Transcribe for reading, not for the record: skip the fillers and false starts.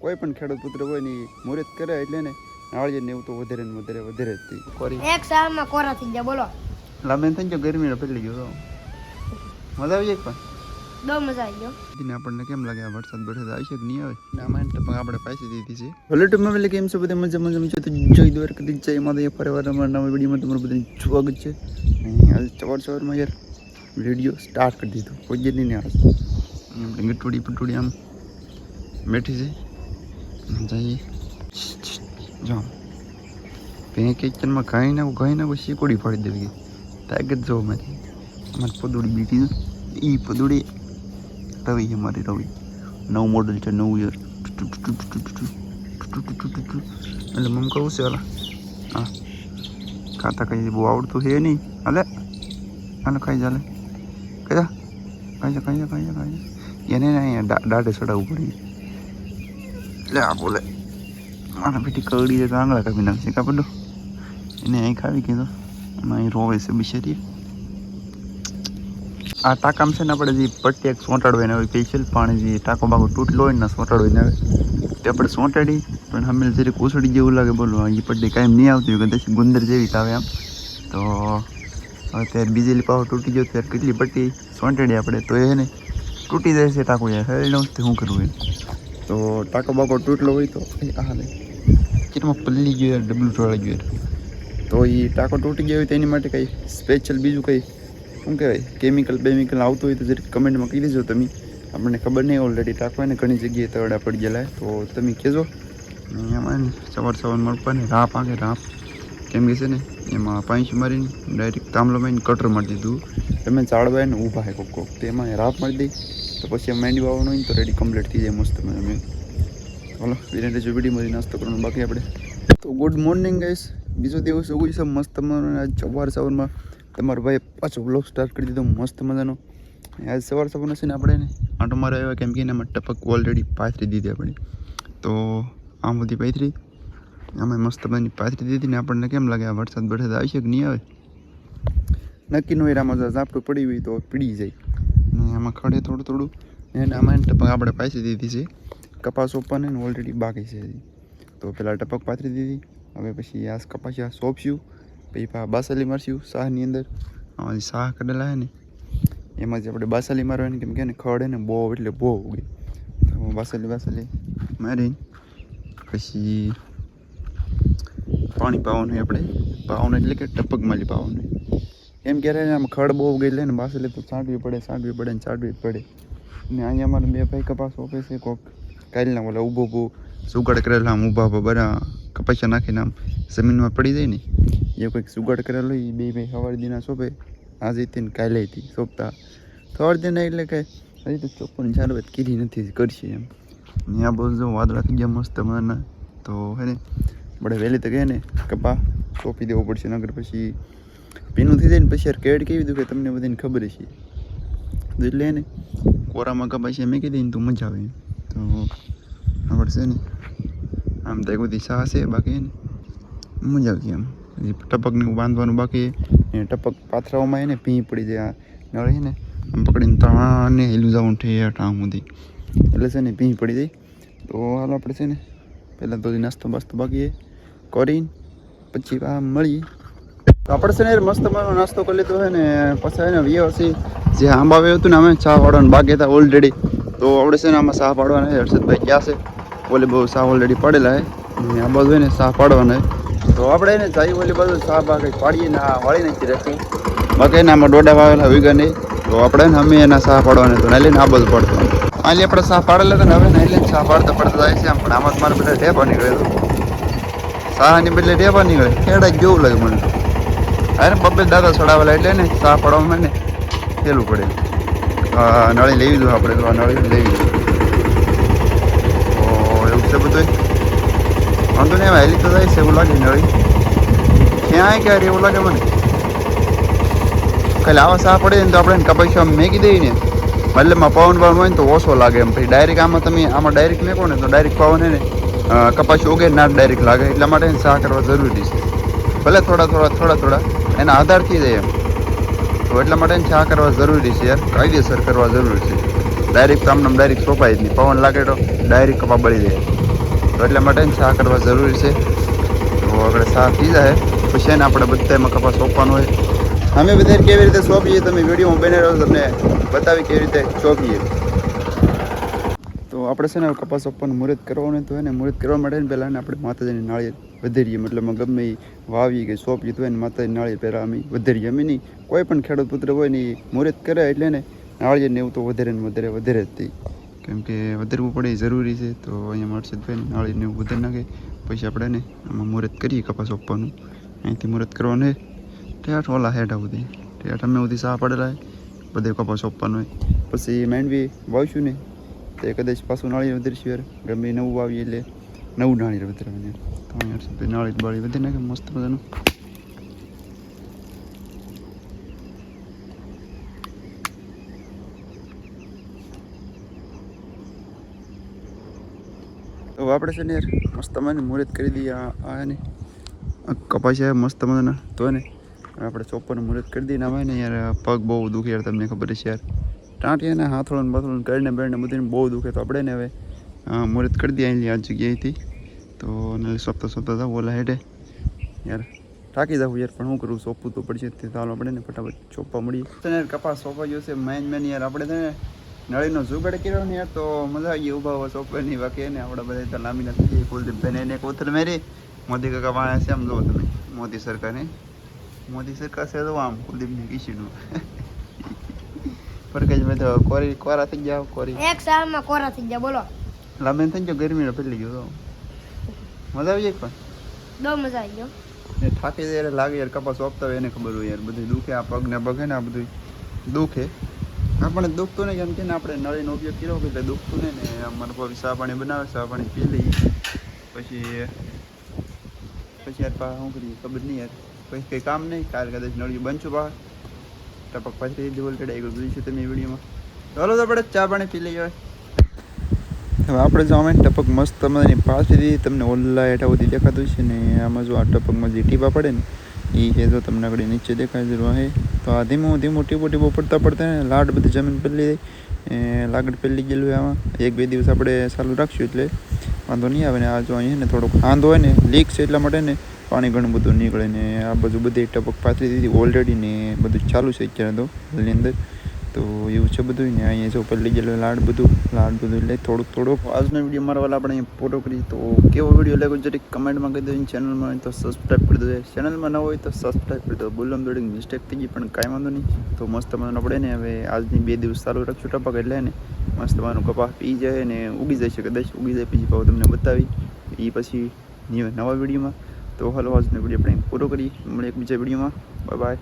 કોઈ પણ ખેડૂત પુત્ર હોય ને મુહૂર્ત કરે એટલે ને નાળિયેર ને એવું તો વધારે ને વધારે જ થઈ કોરી એક સાલમાં કોરા થઈ ગયા બોલો લાંબે થઈ ગયો ગરમીનો પેલી ગયો મજા આવી જાય પણ બહુ મજા આવી ગયો ને આપણને કેમ લાગે આ વરસાદ આવી છે કે નહીં આવે આમાં ટપક આપણે પાછી દીધી છે વોલેટમાં એટલે કેમ છે બધા મજા છે તો જોઈ દ્વાર કરી જાય એમાં તો ફરીવાર અમારા નવા વિડીયોમાં તમારું બધું સ્વાગત છે આજે સવારમાં યાર વિડીયો સ્ટાર્ટ કરી દીધો કોઈ જ નહીં આવે આપણે ગટોડી પટોડી આમ બેઠી છે જઈએ જો પેં કિચનમાં ખાઈ નાખું શીકોડી ફાડી દેવી તાકાત જો મારી અમારી પદોડી બેઠી છે એ પદોડી રવિ છે મારી રવિ નવું મોડલ છે નવું યર એટલે મમ કહું છે હાલા હા ખાતા કઈ બહુ આવડતું છે નહીં હાલે હાલો ખાઈ ચાલે કયા ખાઈ જા એને અહીંયા દાઢે ચડાવવું પડી એટલે આ બોલે મારા બેટી કવડી છે તો આંગળા કાપી નાખશે કાપડો એને અહીં ખાવી કીધો એમાં અહીં રોવે છે બિચારી આ ટાંકામ છે ને આપણે જે પટ્ટી એક સોંટાડવાને આવે સ્પેશિયલ પાણી જે ટાંકો બાકો તૂટલો હોય ને સોંટાડવાને આવે તે આપણે સોંટાડી પણ હમેલ જરીક ઉછળી જેવું લાગે બોલો એ પટ્ટી કાંઈ નહીં આવતી હોય કદાચ ગુંદર જેવી આવે આમ તો હવે ત્યારે બીજેલી પાવ તૂટી ગયો ત્યારે કેટલી પટ્ટી સોંટાડી આપણે તો એ ને તૂટી જાય છે ટાંકો યાર હળી ન શું કરવું એમ તો ટાંકો બાકો તૂટલો હોય તો આ લે કેટલામાં પલ્લી ગયો યાર ડબલું ટોળાઈ ગયું યાર તો એ ટાંકો તૂટી ગયો હોય તો એની માટે કંઈ સ્પેશિયલ બીજું કંઈ શું કહેવાય કેમિકલ આવતું હોય તો જરીક કમેન્ટમાં કહી દેજો તમે આપણને ખબર નહીં ઓલરેડી ટાંકો ને ઘણી જગ્યાએ તવડા પડી ગયેલા તો તમે કહેજો એમાં સવાર મળપાને રાપ આગે રાપ કેમ કે છે ને એમાં પાંચ મારીને ડાયરેક્ટ તાંબલો મારીને કટર મારી દીધું તમે ચાળવાય ને ઊભા હે કોક તો એમાં રાપ મારી દઈ તો પછી એમ માંડી વાવવાનું હોય ને તો રેડી કમ્પ્લીટ થઈ જાય મસ્ત મેં ચાલો વિરેન્દ્ર જો વિડીયોમાંથી નાસ્તો કરવાનું બાકી આપણે તો ગુડ મોર્નિંગ ગાઈસ બીજો દિવસ ઉગી છે મસ્ત મજાનો આજ સવારમાં તમારો ભાઈ પાછો બ્લોગ સ્ટાર્ટ કરી દીધો મસ્ત મજાનો આજ સવારમાં છે ને આપણે ને આંટો મારે આવ્યા કેમ કે એનામાં ટપક ઓલરેડી પાથરી દીધી આપણે તો આમ બધી પાથરી આમાં મસ્ત મજાની પાથરી દીધી ને આપણને કેમ લાગે આ વરસાદ આવી છે કે નહીં આવે નક્કી નો એરામાં ઝાપટું પડી હોય તો પડી જાય ને આમાં ખડે થોડું એને આમાં ટપક આપણે પાથરી દીધી છે કપાસ ઓપન ને ઓલરેડી બાકી છે તો પહેલાં ટપક પાથરી દીધી હવે પછી આ કપાસિયા સોંપશું પછી બાસાલી મારશું શાહની અંદર આમાં શાહ કરેલા છે ને એમાં જ આપણે બાસાલી મારવાની કેમ કે ને ખડ ને બહુ એટલે બહુ ઉગે તો બાસાલી મારી પછી પાણી પાવાનું આપણે એટલે કે ટપક માલી પાવાનું એમ ક્યારે આમ ખડ બહુ ઉગે એટલે ને બાસાલી તો છાંટવી પડે ને અહીંયા અમારે બે ભાઈ કપાસ ઓપે છે કોક કાલના ઓલા ઊભો સુગાડ કરેલા આમ ઊભા બધા કપાસિયા નાખીને આમ જમીનમાં પડી જાય ને એ કંઈક સુગાડ કરેલો એ બે સવારે દિના સોંપે આજે હતી ને કાલે હતી સોંપતા સવારે દિના એટલે કે હજી તો ચોખ્ખું ચાલુ કીધી નથી કરશે એમ ત્યાં બહુ જો વાદળા થઈ ગયા મસ્ત મજાના તો હે ને આપણે વહેલી તો ગયા ને કપા સોંપી દેવો પડશે નગર પછી ભીનું થઈ જાય ને પછી યાર કેડ કેવી દઉં કે તમને બધાને ખબર છે એટલે ને કોરામાં કપાસિયા મેં કીધી ને તો મજા આવે તો આપણે છે ને આમ તો બધી શાહ છે બાકી ને મજા આવતી આમ ટપકને બાંધવાનું બાકી ને ટપક પાથરાઓમાં એને ભીં પડી જાય નળે ને આમ પકડીને ત્રણે હેલું જવાનું ઠેઠ આમ સુધી એટલે છે ને ભીં પડી જાય તો હાલ આપણે છે ને પહેલાં તો નાસ્તો બાસ્તો બાકી કરીને પછી આ મળીએ તો આપણે છે ને મસ્ત મારો નાસ્તો કરી લીધો છે ને પછી એને વ્યવસી જે આંબા આવ્યું હતું ને અમે ચા પાડવાનું બાકી હતા ઓલરેડી તો આપણે છે ને આમાં ચા પાડવાના છે હર્ષદભાઈ ગયા છે ઓલી બહુ ચા ઓલરેડી પાડેલા છે આ બાજુ એને ચા પાડવાના તો આપણે એને જાય ઓલી બાજુ ચા બા કંઈ પાડીએ ને આ વાળી નાખી રહેશું બાકી એને આમાં ડોડા વાવેલા વીગા નહીં તો આપણે ને અમે એના ચા પાડવાના તો નાલી ને આ બધું પડતો આલી આપણે ચા પાડેલા હતા ને હવે નાલી ચા પાડતા જાય છે આમ પણ આમાં મારે બધા ઢેપા નીકળે તો ચાની બદલે ઢેપા નીકળે ખેડા જેવું લાગે મને તો અરે બબ્બે દાદા ચડાવેલા એટલે ને ચા પાડવામાં ને પેલું પડે નળી લેવી દઉં આપણે તો આ નળી લેવી દઉં તો એવું છે બધું વાંધો નહીં હેલી તો જાય છે એવું લાગે નળી ક્યાંય ક્યારે એવું લાગે મને ખાલી આવા સાહ પડે ને તો આપણે કપાસિયા મેકી દઈએ ને મતલબમાં પવન હોય ને તો ઓછો લાગે એમ પછી ડાયરેક્ટ આમાં ડાયરેક્ટ મેકો ને તો ડાયરેક્ટ પવન ને કપાસી ઉગે ના ડાયરેક્ટ લાગે એટલા માટે સાહ કરવા જરૂરી છે ભલે થોડા એના આધારથી જાય એમ તો એટલા માટે ચા કરવા જરૂરી છે યાર કાયદેસર કરવા જરૂરી છે ડાયરેક્ટ આમને ડાયરેક્ટ સોંપાય જ નહીં પવન લાગે તો ડાયરેક્ટ કપા બળી જાય તો એટલા માટે ચા કરવા જરૂરી છે. તો આપણે ચા થઈ જાય પછી એને આપણે બધા એમાં કપાસ સોંપવાનો હોય. અમે બધા કેવી રીતે સોંપીએ તમે વિડીયોમાં બને રહ્યો તમને બતાવી કેવી રીતે સોંપીએ. તો આપણે છે ને કપાસ સોંપવાનું મુહૂર્ત કરવાનું તો એને મુહૂર્ત કરવા માટે ને પહેલાં આપણે માતાજીની નાળિયેર વધેરીએ, મતલબ ગમે એ વાવીએ કે સોંપીએ તો એને માતાજીની નાળિયેર પહેલાં અમે વધેરીએ. અમે નહીં કોઈ પણ ખેડૂત પુત્ર હોય ને એ મુહૂર્ત કરે એટલે ને નાળિયેરને એવું તો વધારે ને વધારે જ થઈ, કેમ કે વધારવું પડે એ જરૂરી છે. તો અહીંયા મળશે નાળિયેરને એવું વધારી નાખે પછી આપણે ને આમાં મુહૂર્ત કરીએ કપાસ સોંપવાનું. અહીંથી મુહૂર્ત કરવાનું હોય ઠેઠ ઓલા હેઠા સુધી ઠેઠ અમે સુધી સાહ પડેલા હોય બધે કપાસ સોંપવાનું હોય. પછી માંડવી વાવીશું ને તો કદાચ પાછું નાળિયેર વધારીશું યાર, ગમે નવું વાવીએ એટલે નવું નાળિયેર વધારવાનું. તો અહીંયા નાળિયેર બાળી વધારી નાખે મસ્ત મજાનું. તો આપણે છે ને યાર મસ્ત મને મુહૂર્ત કરી દઈએ. આ ને કપાસ છે મસ્ત મજાના. તો ને આપણે ચોપ્પરનું મુહૂર્ત કરી દઈએ. આમાં ને યાર પગ બહુ દુખે યાર, તમને ખબર છે યાર. ટાંટીએ ને હાથોળને બાથોળને કરીને બેરને બધીને બહુ દુખે. તો આપણે ને હવે મુહૂર્ત કરી દઈએ અહીંથી આ જગ્યાએથી. તો ને સોંપતા જાવ ઓલા હેઠે યાર થાકી જાવ યાર, પણ શું કરું સોંપવું તો પડશે. તે ચાલો આપણે ને ફટાફટ ચોપ્પા મળીએ. યાર કપાસ સોંપાઈ ગયો છે મેન યાર. આપણે છે ને નળીનો જુગાડ કર્યો ને યાર, તો મજા આવી ગઈ ઊભા હોવા સોંપવાની. બાકી ને આપણે બધા તો લાંબી નથી કુલદીપભાઈને એને કોથળ મેરી મોદી કાકા વાળા છે. આમ જુઓ તમે મોદી સરકાર છે તો આમ કુલદીપની કીશીનું ફરકે મેં તો કોરા થઈ ગયા. કોરી એક સાલમાં કોરા થઈ ગયા બોલો. લાંબી થઈ ગયો, ગરમીનો ફેલી ગયો. મજા આવી જાય પણ બહુ મજા આવી ગયો. એ થાકી જાય લાગે યાર. કપાસ સોંપતા હોય એને ખબર હોય યાર, બધું દુખે. આ પગ ને પગ ને આ બધું દુખે. આપણે દુખતું નહીં, એમ કે ને આપણે નળીનો ઉપયોગ કર્યો એટલે દુખતું નહીં ને. અમારા પપ્પા ચા પાણી બનાવે, ચા પાણી પી લઈએ પછી યાર શું કરીએ ખબર નહીં યાર. પછી કંઈ કામ નહીં. કાલે કદાચ નળિયું બનશું બહાર ટપક પાછી દિવાલ ચડાઈ ગયું બધું છે તમે વિડીયોમાં. ચાલો તો આપણે ચા પાણી પી લઈએ. હવે આપણે જો અમે ટપક મસ્ત મજાની પાછળથી તમને ઓલા હેઠા સુધી દેખાતું છે ને. આમાં જો આ ટપકમાં જે ટીપા પડે ને એ છે જો તમને આગળ નીચે દેખાય જરૂર હે. તો આ ધીમું ટીપો પડતા ને લાડ બધી જમીન પેલી જાય, લાગડ પેલી ગયેલું હોય. આમાં 1-2 દિવસ આપણે ચાલુ રાખશું એટલે વાંધો નહીં આવે ને. આ જો અહીંયા ને થોડોક હાંધો હોય ને લીક છે એટલા માટે ને પાણી ઘણું બધું નીકળે ને. આ બધું બધી ટપક પાથરી ઓલરેડી ને બધું ચાલુ છે અત્યારે તો એની અંદર. તો એવું છે બધું ને. અહીંયા જો પેલી ગયેલું લાડ બધું એટલે થોડુંક. આજનો વિડીયો મારા વાળા આપણે અહીંયા ફોટો કરી. તો કેવો વિડીયો લાગ્યો જરીક કમેન્ટમાં કહી દો. ચેનલમાં હોય તો સબસ્ક્રાઈબ કરી દો. ચેનલમાં ન હોય તો સબસ્ક્રાઈબ કરી દો. બોલવામાં થોડીક મિસ્ટેક થઈ ગઈ પણ કાંઈ વાંધો નહીં. તો મસ્ત મજાનું આપણે ને હવે આજની 2 દિવસ ચાલુ રાખશું ટપક એટલે ને મસ્ત મજાનું કપાસ પી જાય ને ઉગી જાય છે. કદાચ ઉગી જાય પછી ભાવ તમને બતાવી એ પછી નવા વિડીયોમાં. તો હાલો આજનો વિડીયો આપણે પૂરો કરી. મળીએ એક બીજા વિડીયોમાં. બાય.